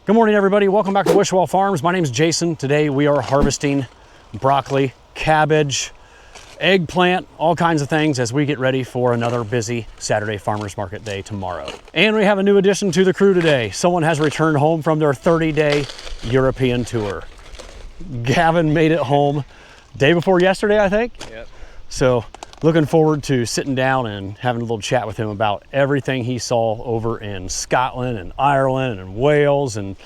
Good morning, everybody. Welcome back to Wishwell Farms. My name is Jason. Today we are harvesting broccoli, cabbage, eggplant, all kinds of things as we get ready for another busy Saturday farmers market day tomorrow. And we have a new addition to the crew today. Someone has returned home from their 30-day European tour. Gavin made it home day before yesterday, I think. Yep. So looking forward to sitting down and having a little chat with him about everything he saw over in Scotland and Ireland and Wales and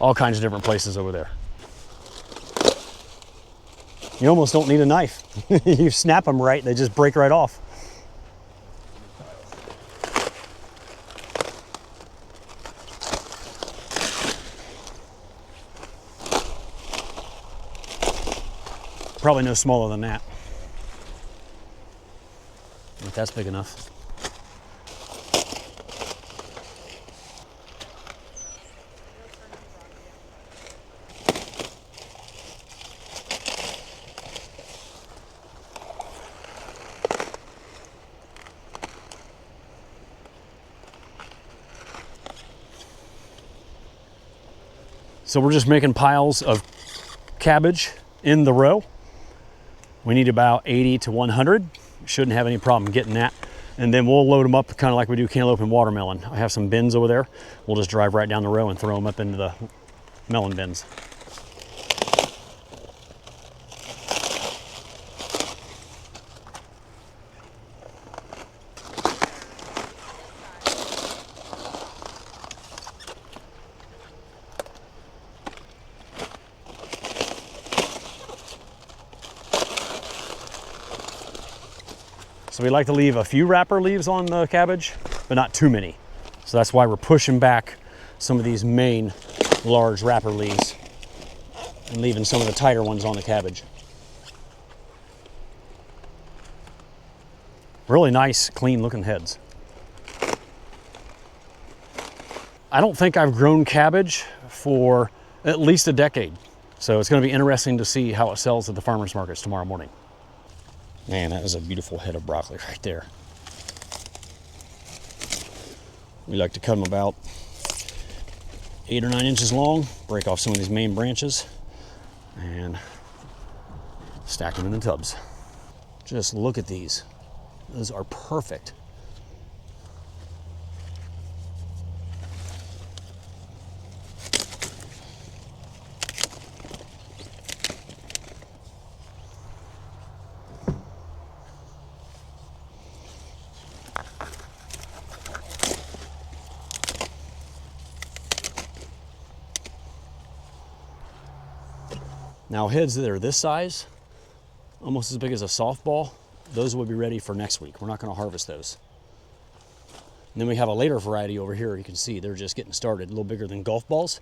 all kinds of different places over there. You almost don't need a knife. You snap them right, they just break right off. Probably no smaller than that. If that's big enough. So we're just making piles of cabbage in the row. We need about 80 to 100. Shouldn't have any problem getting that. And then we'll load them up kind of like we do cantaloupe and watermelon. I have some bins over there. We'll just drive right down the row and throw them up into the melon bins. So we like to leave a few wrapper leaves on the cabbage, but not too many. So that's why we're pushing back some of these main large wrapper leaves and leaving some of the tighter ones on the cabbage. Really nice, clean looking heads. I don't think I've grown cabbage for at least a decade. So it's gonna be interesting to see how it sells at the farmers markets tomorrow morning. Man, that is a beautiful head of broccoli right there. We like to cut them about 8 or 9 inches long, break off some of these main branches, and stack them in the tubs. Just look at these. Those are perfect. Now heads that are this size, almost as big as a softball, those will be ready for next week. We're not gonna harvest those. And then we have a later variety over here. You can see they're just getting started, a little bigger than golf balls.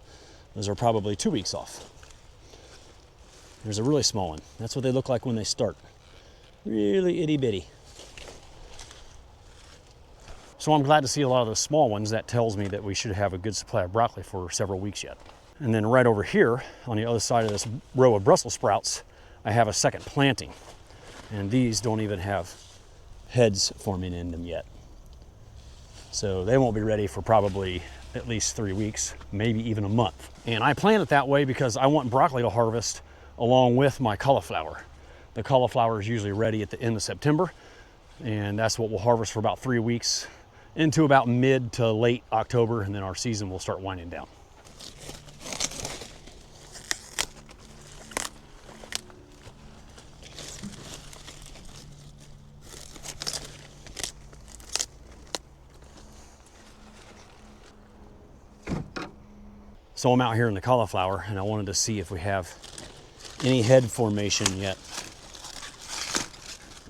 Those are probably 2 weeks off. There's a really small one. That's what they look like when they start. Really itty bitty. So I'm glad to see a lot of the small ones. That tells me that we should have a good supply of broccoli for several weeks yet. And then right over here on the other side of this row of Brussels sprouts, I have a second planting. And these don't even have heads forming in them yet. So they won't be ready for probably at least 3 weeks, maybe even a month. And I plan it that way because I want broccoli to harvest along with my cauliflower. The cauliflower is usually ready at the end of September, and that's what we'll harvest for about 3 weeks into about mid to late October, and then our season will start winding down. So I'm out here in the cauliflower and I wanted to see if we have any head formation yet.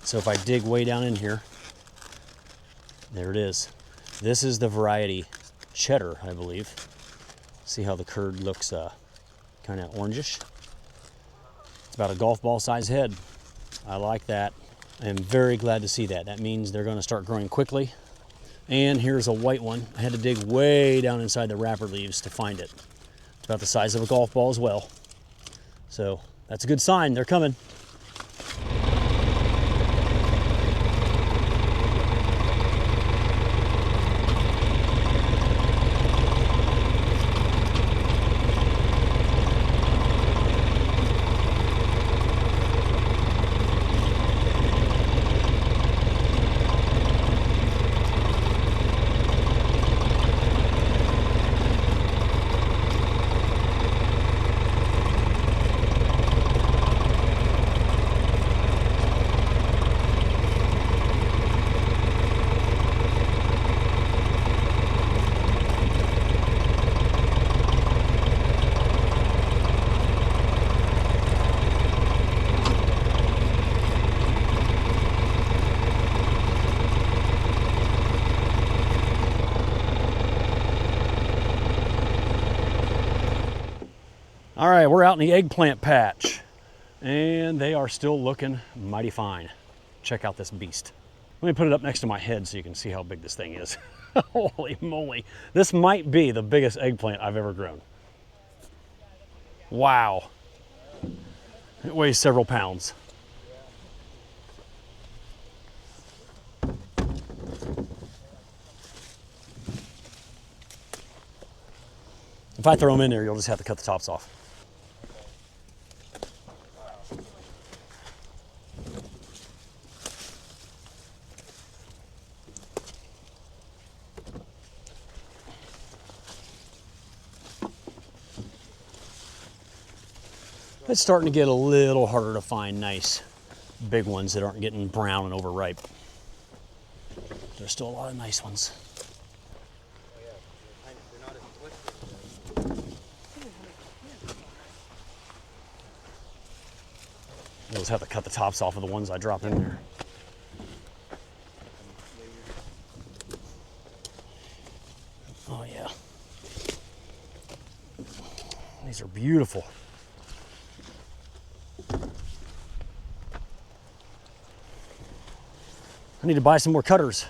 So if I dig way down in here, there it is. This is the variety cheddar, I believe. See how the curd looks kind of orangish? It's about a golf ball size head. I like that. I am very glad to see that. That means they're gonna start growing quickly. And here's a white one. I had to dig way down inside the wrapper leaves to find it. It's about the size of a golf ball as well. So that's a good sign, they're coming. All right, we're out in the eggplant patch, and they are still looking mighty fine. Check out this beast. Let me put it up next to my head so you can see how big this thing is. Holy moly. This might be the biggest eggplant I've ever grown. Wow. It weighs several pounds. If I throw them in there, you'll just have to cut the tops off. It's starting to get a little harder to find nice big ones that aren't getting brown and overripe. There's still a lot of nice ones. I'll just have to cut the tops off of the ones I drop in there. Oh yeah. These are beautiful. I need to buy some more cutters.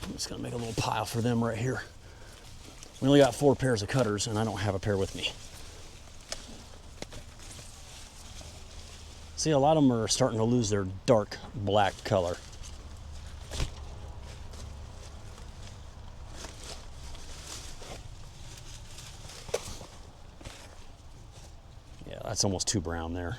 I'm just gonna make a little pile for them right here. We only got 4 pairs of cutters and I don't have a pair with me. See, a lot of them are starting to lose their dark black color. Yeah, that's almost too brown there.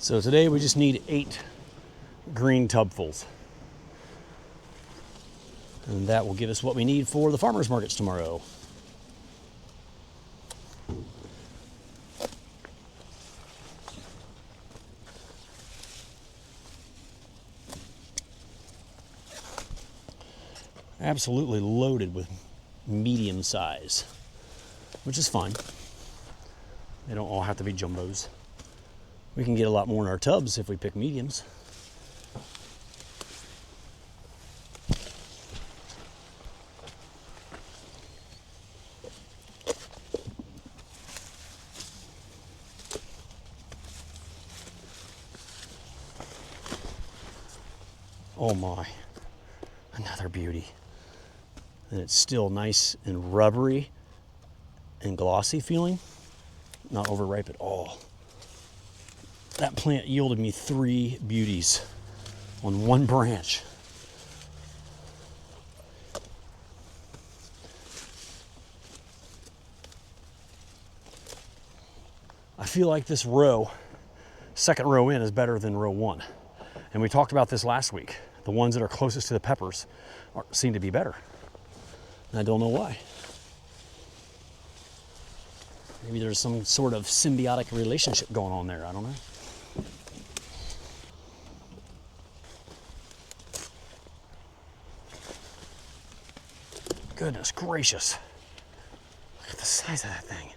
So today we just need 8 green tubfuls. And that will give us what we need for the farmers markets tomorrow. Absolutely loaded with medium size, which is fine. They don't all have to be jumbos. We can get a lot more in our tubs if we pick mediums. Oh my, another beauty. And it's still nice and rubbery and glossy feeling, not overripe at all. That plant yielded me 3 beauties on one branch. I feel like this row, second row in, is better than row 1. And we talked about this last week. The ones that are closest to the peppers seem to be better. And I don't know why. Maybe there's some sort of symbiotic relationship going on there. I don't know. Goodness gracious. Look at the size of that thing.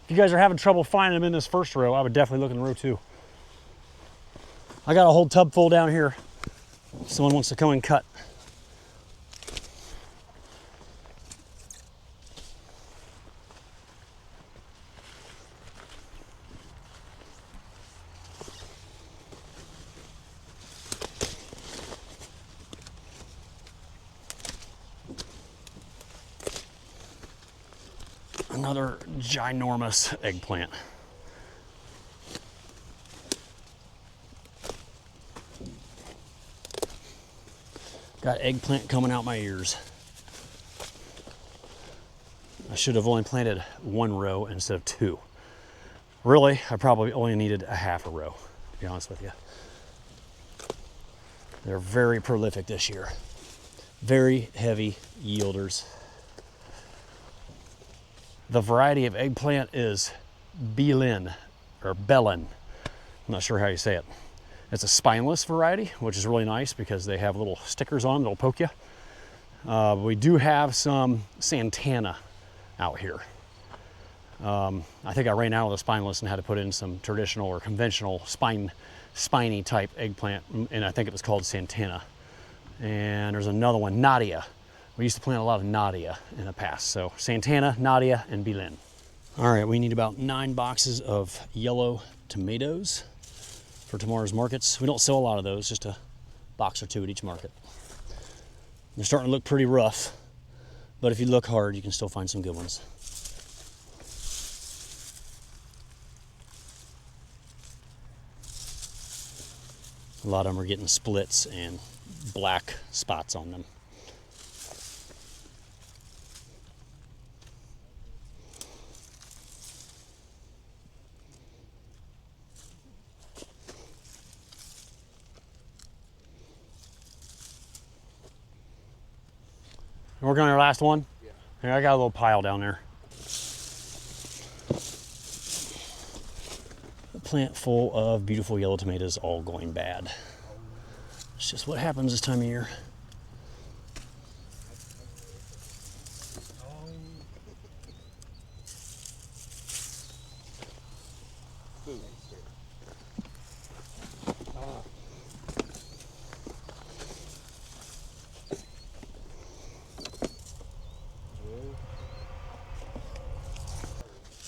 If you guys are having trouble finding them in this first row, I would definitely look in row 2. I got a whole tub full down here. If someone wants to come and cut. another ginormous eggplant. Got eggplant coming out my ears. I should have only planted 1 row instead of 2. Really, I probably only needed a half a row, to be honest with you. They're very prolific this year. Very heavy yielders. The variety of eggplant is Belen, or Belen. I'm not sure how you say it. It's a spineless variety, which is really nice because they have little stickers on them that'll poke you. We do have some Santana out here. I think I ran out of the spineless and had to put in some traditional or conventional spiny type eggplant, and I think it was called Santana. And there's another one, Nadia. We used to plant a lot of Nadia in the past. So Santana, Nadia, and Belen. All right, we need about 9 boxes of yellow tomatoes for tomorrow's markets. We don't sell a lot of those, just a box or 2 at each market. They're starting to look pretty rough, but if you look hard, you can still find some good ones. A lot of them are getting splits and black spots on them. Working on your last one? Yeah. Here, I got a little pile down there. A plant full of beautiful yellow tomatoes all going bad. It's just what happens this time of year.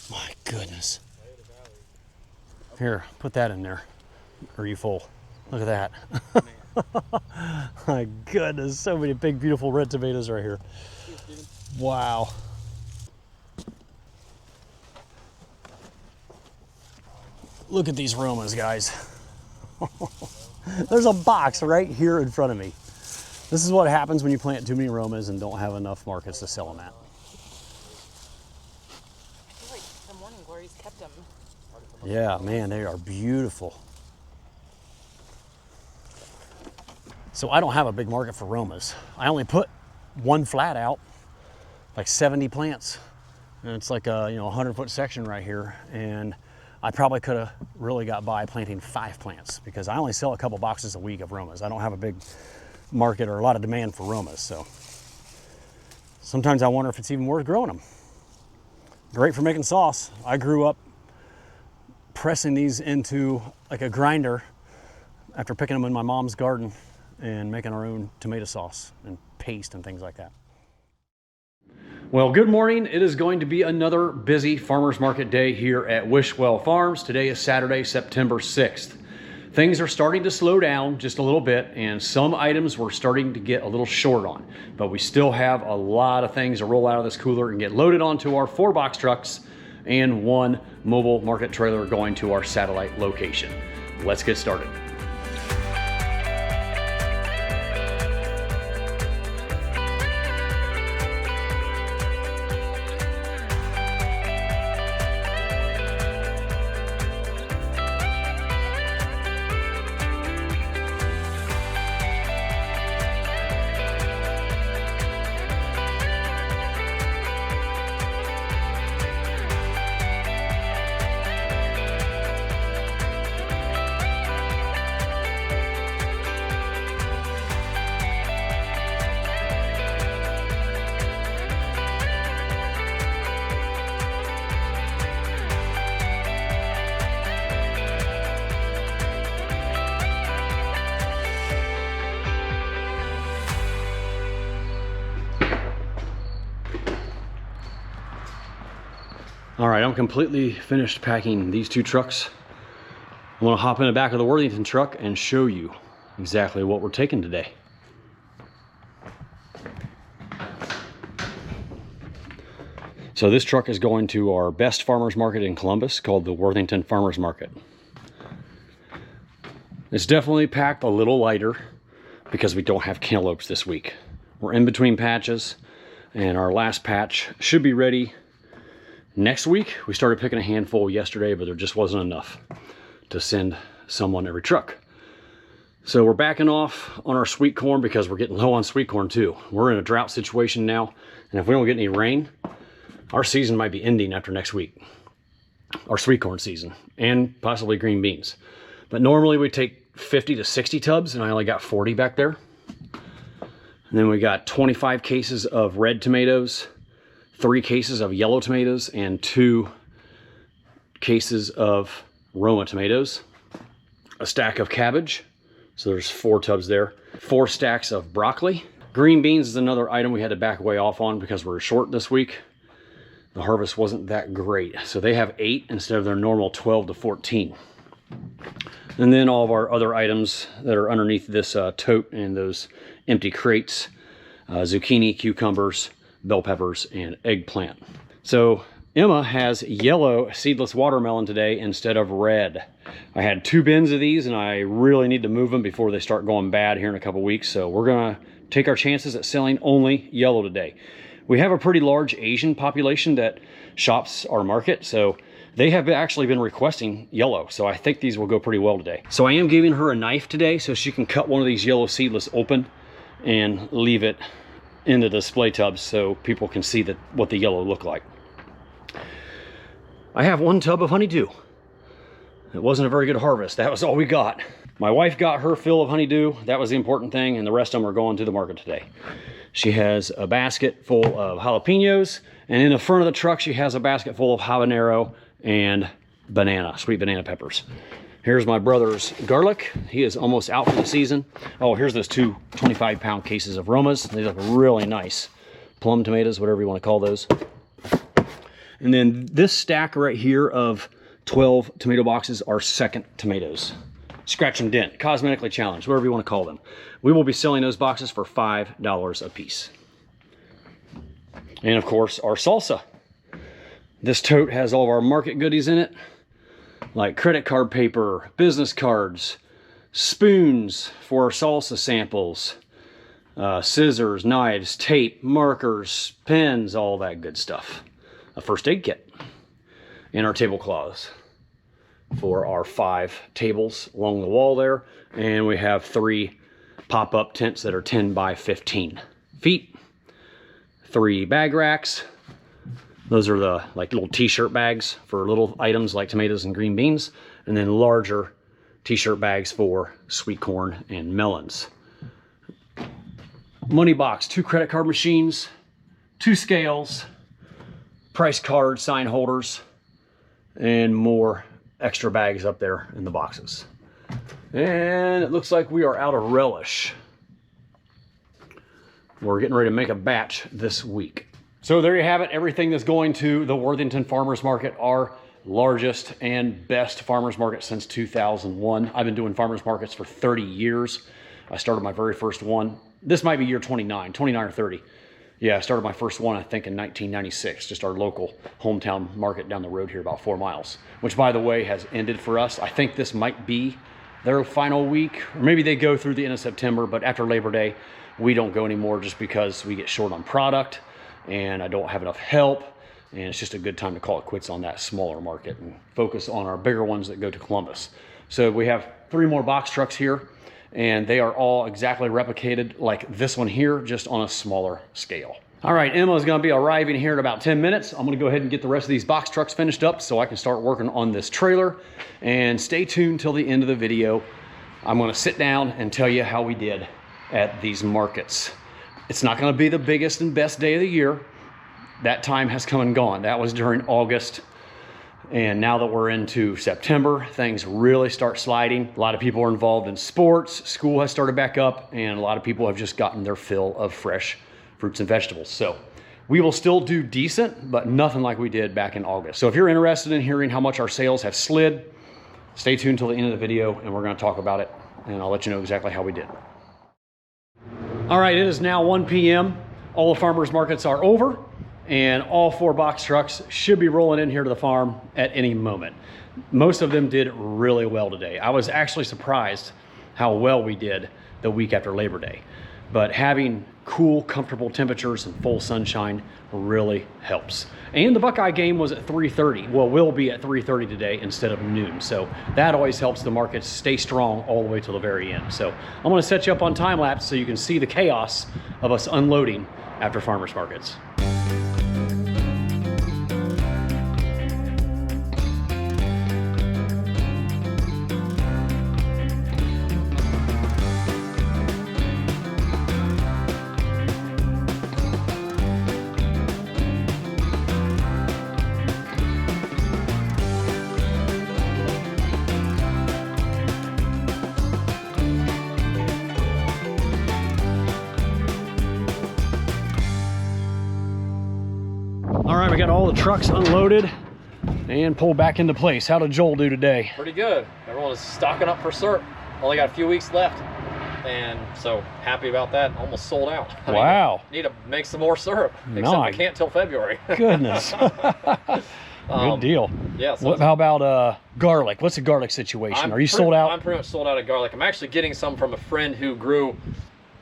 My goodness. Here, put that in there. Or are you full? Look at that. My goodness, so many big, beautiful red tomatoes right here. Wow. Look at these Romas, guys. There's a box right here in front of me. This is what happens when you plant too many Romas and don't have enough markets to sell them at. Like the morning glories kept them. Yeah, man, they are beautiful. So I don't have a big market for Romas. I only put 1 flat out, like 70 plants. And it's like a 100-foot section right here. And I probably could have really got by planting 5 plants because I only sell a couple boxes a week of Romas. I don't have a big market or a lot of demand for Romas. So sometimes I wonder if it's even worth growing them. Great for making sauce. I grew up pressing these into like a grinder after picking them in my mom's garden and making our own tomato sauce and paste and things like that. Well, good morning. It is going to be another busy farmers market day here at Wishwell Farms. Today is Saturday, September 6th. Things are starting to slow down just a little bit, and some items we're starting to get a little short on, but we still have a lot of things to roll out of this cooler and get loaded onto our 4-box trucks and 1 mobile market trailer going to our satellite location. Let's get started. All right, I'm completely finished packing these 2 trucks. I want to hop in the back of the Worthington truck and show you exactly what we're taking today. So this truck is going to our best farmers market in Columbus called the Worthington Farmers Market. It's definitely packed a little lighter because we don't have cantaloupes this week. We're in between patches, and our last patch should be ready next week. We started picking a handful yesterday, but there just wasn't enough to send someone every truck. So we're backing off on our sweet corn because we're getting low on sweet corn too. We're in a drought situation now, and if we don't get any rain, our season might be ending after next week. Our sweet corn season, and possibly green beans. But normally we take 50 to 60 tubs, and I only got 40 back there. And then we got 25 cases of red tomatoes, 3 cases of yellow tomatoes, and 2 cases of Roma tomatoes, a stack of cabbage, so there's 4 tubs there, 4 stacks of broccoli. Green beans is another item we had to back way off on because we're short this week. The harvest wasn't that great, so they have 8 instead of their normal 12 to 14. And then all of our other items that are underneath this tote and those empty crates, zucchini, cucumbers, bell peppers, and eggplant. So Emma has yellow seedless watermelon today instead of red. I had 2 bins of these, and I really need to move them before they start going bad here in a couple weeks. So we're gonna take our chances at selling only yellow today. We have a pretty large Asian population that shops our market, so they have actually been requesting yellow. So I think these will go pretty well today. So I am giving her a knife today so she can cut one of these yellow seedless open and leave it in the display tubs so people can see what the yellow look like. I have 1 tub of honeydew. It wasn't a very good harvest. That was all we got. My wife got her fill of honeydew. That was the important thing, and the rest of them are going to the market today. She has a basket full of jalapenos, and in the front of the truck she has a basket full of habanero and sweet banana peppers. Here's my brother's garlic. He is almost out for the season. Oh, here's those 2 25-pound cases of Romas. They look really nice. Plum tomatoes, whatever you want to call those. And then this stack right here of 12 tomato boxes are second tomatoes. Scratch and dent, cosmetically challenged, whatever you want to call them. We will be selling those boxes for $5 a piece. And of course, our salsa. This tote has all of our market goodies in it, like credit card paper, business cards, spoons for our salsa samples, scissors, knives, tape, markers, pens, all that good stuff. A first aid kit, and our tablecloths for our 5 tables along the wall there. And we have 3 pop-up tents that are 10 by 15 feet, 3 bag racks. Those are the little t-shirt bags for little items like tomatoes and green beans, and then larger t-shirt bags for sweet corn and melons. Money box, 2 credit card machines, 2 scales, price card sign holders, and more extra bags up there in the boxes. And it looks like we are out of relish. We're getting ready to make a batch this week. So there you have it, everything that's going to the Worthington Farmers Market, our largest and best farmers market since 2001. I've been doing farmers markets for 30 years. I started my very first one. This might be year 29 or 30. Yeah, I started my first one, I think, in 1996, just our local hometown market down the road here, about 4 miles, which, by the way, has ended for us. I think this might be their final week, or maybe they go through the end of September, but after Labor Day, we don't go anymore just because we get short on product, and I don't have enough help, and it's just a good time to call it quits on that smaller market and focus on our bigger ones that go to Columbus. So we have 3 more box trucks here, and they are all exactly replicated like this one here, just on a smaller scale. All right, Emma is gonna be arriving here in about 10 minutes. I'm gonna go ahead and get the rest of these box trucks finished up so I can start working on this trailer. And stay tuned till the end of the video. I'm gonna sit down and tell you how we did at these markets. It's not gonna be the biggest and best day of the year. That time has come and gone. That was during August. And now that we're into September, things really start sliding. A lot of people are involved in sports. School has started back up, and a lot of people have just gotten their fill of fresh fruits and vegetables. So we will still do decent, but nothing like we did back in August. So if you're interested in hearing how much our sales have slid, stay tuned till the end of the video, and we're gonna talk about it, and I'll let you know exactly how we did. All right, it is now 1 p.m. All the farmers markets are over. and all 4 box trucks should be rolling in here to the farm at any moment. Most of them did really well today. I was actually surprised how well we did the week after Labor Day. But having cool, comfortable temperatures and full sunshine really helps. And the Buckeye game was at 3:30. Well, will be at 3:30 today instead of noon. So that always helps the markets stay strong all the way till the very end. So I'm gonna set you up on time lapse so you can see the chaos of us unloading after farmers markets. All right, we got all the trucks unloaded and pulled back into place. How did Joel do today? Pretty good. Everyone is stocking up for syrup. Only got a few weeks left, and so happy about that. Almost sold out. Wow. Need to make some more syrup, except I can't till February. Goodness. Good deal. Yeah. So how about garlic? What's the garlic situation? Are you sold out? I'm pretty much sold out of garlic. I'm actually getting some from a friend who grew.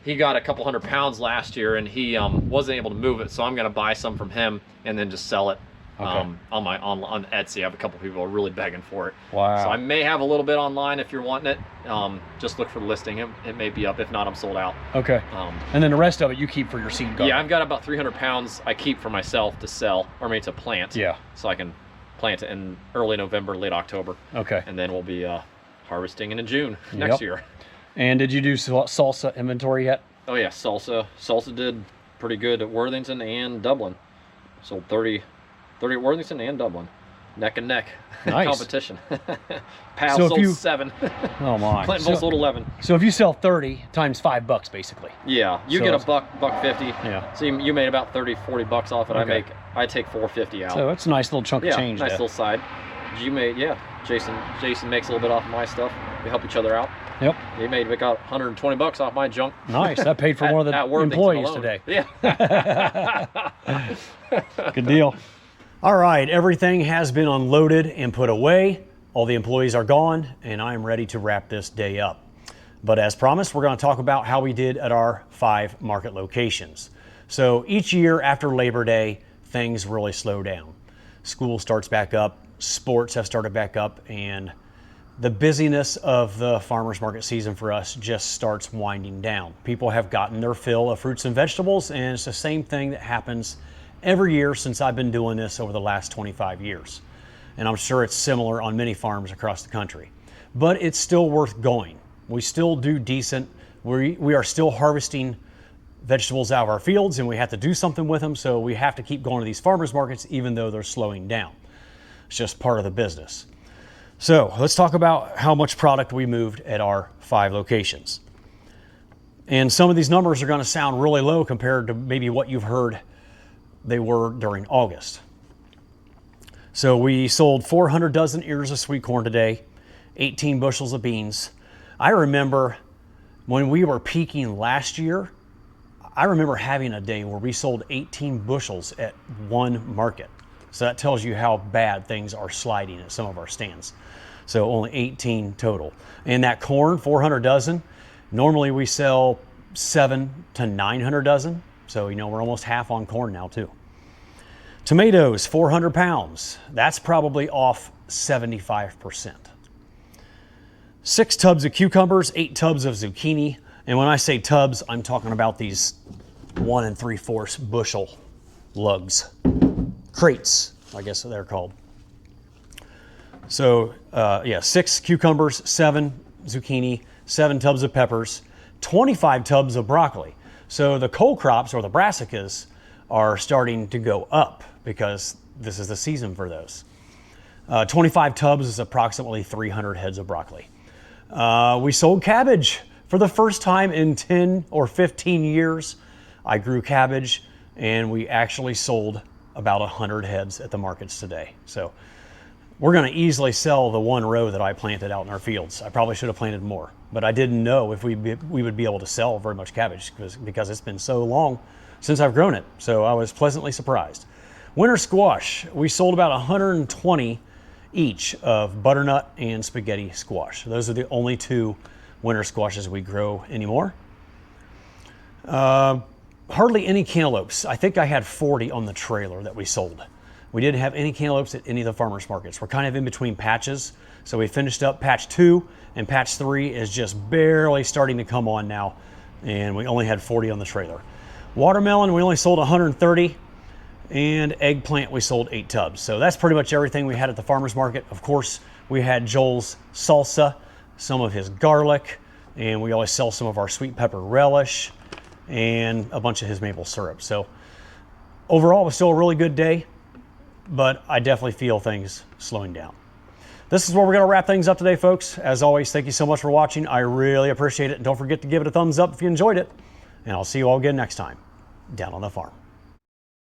He got a couple 100 pounds last year, and he wasn't able to move it, so I'm going to buy some from him and then just sell it on Etsy. I have a couple people who are really begging for it. Wow. So I may have a little bit online if you're wanting it. Just look for the listing. It may be up. If not, I'm sold out. Okay. And then the rest of it you keep for your seed garden. Yeah, I've got about 300 pounds I keep for myself to sell, or maybe to plant. Yeah. So I can plant it in early November, late October. Okay. And then we'll be harvesting in June next year. And did you do salsa inventory yet? Oh yeah, salsa. Salsa did pretty good at Worthington and Dublin. Sold 30 at Worthington and Dublin. Neck and neck. Nice. Competition. Pal So sold 7. Oh my. Clintonville sold 11. So if you sell 30 times $5 basically. Yeah, you So get it's- $1.50. Yeah. So you made about 30, 40 bucks off it. Okay. I take $4.50 out. So it's a nice little chunk of change nice there. little side. You made, Jason makes a little bit off of my stuff. We help each other out. Yep. We got 120 bucks off my junk. Nice. That paid for one of the Worthington employees alone. today. Yeah. Good deal. All right, everything has been unloaded and put away. All the employees are gone, and I am ready to wrap this day up. But as promised, we're going to talk about how we did at our 5 market locations. So each year after Labor Day, things really slow down. School starts back up, sports have started back up, and the busyness of the farmers market season for us just starts winding down. People have gotten their fill of fruits and vegetables, and it's the same thing that happens every year since I've been doing this over the last 25 years. And I'm sure it's similar on many farms across the country. But it's still worth going. We still do decent. We are still harvesting vegetables out of our fields, and we have to do something with them, so we have to keep going to these farmers markets even though they're slowing down. It's just part of the business. So let's talk about how much product we moved at our 5 locations. And some of these numbers are going to sound really low compared to maybe what you've heard they were during August. So we sold 400 dozen ears of sweet corn today, 18 bushels of beans. I remember when we were peaking last year, I remember having a day where we sold 18 bushels at one market. So that tells you how bad things are sliding at some of our stands. So only 18 total. And that corn, 400 dozen, normally we sell 700 to 900 dozen. So, we're almost half on corn now too. Tomatoes, 400 pounds. That's probably off 75%. 6 tubs of cucumbers, 8 tubs of zucchini. And when I say tubs, I'm talking about these 1 3/4 bushel lugs. Crates, I guess they're called. So 6 cucumbers, 7 zucchini, 7 tubs of peppers, 25 tubs of broccoli. So the cole crops, or the brassicas, are starting to go up because this is the season for those. 25 tubs is approximately 300 heads of broccoli. We sold cabbage for the first time in 10 or 15 years. I grew cabbage, and we actually sold about 100 heads at the markets today. So we're going to easily sell the 1 row that I planted out in our fields. I probably should have planted more, but I didn't know if we would be able to sell very much cabbage because it's been so long since I've grown it. So I was pleasantly surprised. Winter squash, we sold about 120 each of butternut and spaghetti squash. Those are the only two winter squashes we grow anymore. Hardly any cantaloupes. I think I had 40 on the trailer that we sold. We didn't have any cantaloupes at any of the farmers markets. We're kind of in between patches. So we finished up patch 2, and patch 3 is just barely starting to come on now. And we only had 40 on the trailer. Watermelon, we only sold 130. And eggplant, we sold 8 tubs. So that's pretty much everything we had at the farmers market. Of course, we had Joel's salsa, some of his garlic, and we always sell some of our sweet pepper relish and a bunch of his maple syrup. So overall, it was still a really good day, but I definitely feel things slowing down. This is where we're going to wrap things up today, folks. As always, thank you so much for watching. I really appreciate it. And don't forget to give it a thumbs up if you enjoyed it. And I'll see you all again next time down on the farm.